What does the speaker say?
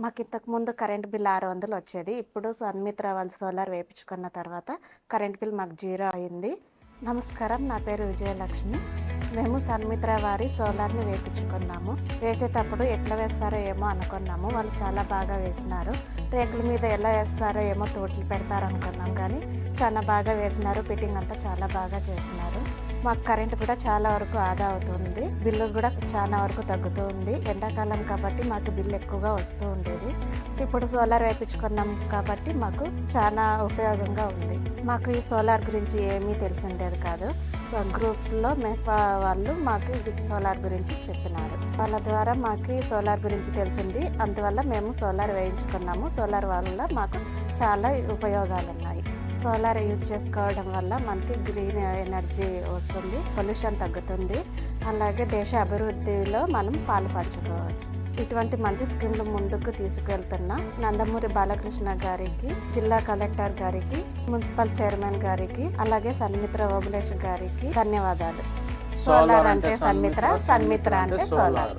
మాకు ఇంతకుముందు current bill 600 వచ్చేది. ఇప్పుడు సన్మిత్ర వాళ్ళు సోలార్ వేయించుకున్న తర్వాత కరెంట్ బిల్ మాకు 0 అయింది. నమస్కారం, నా పేరు విజయలక్ష్మి. మేము సన్మిత్ర వారి సోలార్ని వేయించుకున్నాము. వేసేటప్పుడు ఎట్లా వేస్తారో ఏమో అనుకున్నాము. వాళ్ళు చాలా బాగా వేసినారు. రేకుల మీద ఎలా వేస్తారో ఏమో తోటలు పెడతారు అనుకున్నాం, కానీ చాలా బాగా వేసినారు. ఫిట్టింగ్ అంతా చాలా బాగా చేసినారు. మాకు కరెంట్ కూడా చాలా వరకు ఆదా అవుతుంది. బిల్లు కూడా చాలా వరకు తగ్గుతూ ఉంది. ఎండాకాలం కాబట్టి మాకు బిల్లు ఎక్కువగా వస్తూ ఉండేది. ఇప్పుడు సోలార్ వేయించుకున్నాం కాబట్టి మాకు చాలా ఉపయోగంగా ఉంది. మాకు ఈ సోలార్ గురించి ఏమీ తెలిసిండేది కాదు. గ్రూప్లో వాళ్ళు మాకు ఈ సోలార్ గురించి చెప్పినారు. వాళ్ళ ద్వారా మాకు ఈ సోలార్ గురించి తెలిసింది. అందువల్ల మేము సోలార్ వేయించుకున్నాము. సోలార్ వల్ల మాకు చాలా ఉపయోగాలు ఉన్నాయి. సోలార్ యూజ్ చేసుకోవడం వల్ల మనకి గ్రీన్ ఎనర్జీ వస్తుంది, పొల్యూషన్ తగ్గుతుంది, అలాగే దేశ అభివృద్ధిలో మనం పాలు పంచుకోవచ్చు. ఇటువంటి మంచి స్కీమ్లు ముందుకు తీసుకెళ్తున్న నందమూరి బాలకృష్ణ గారికి, జిల్లా కలెక్టర్ గారికి, మున్సిపల్ చైర్మన్ గారికి, అలాగే సన్మిత్ర ఓబులేష్ గారికి ధన్యవాదాలు. సోలార్ అంటే సన్మిత్ర, సన్మిత్ర అంటే సోలార్.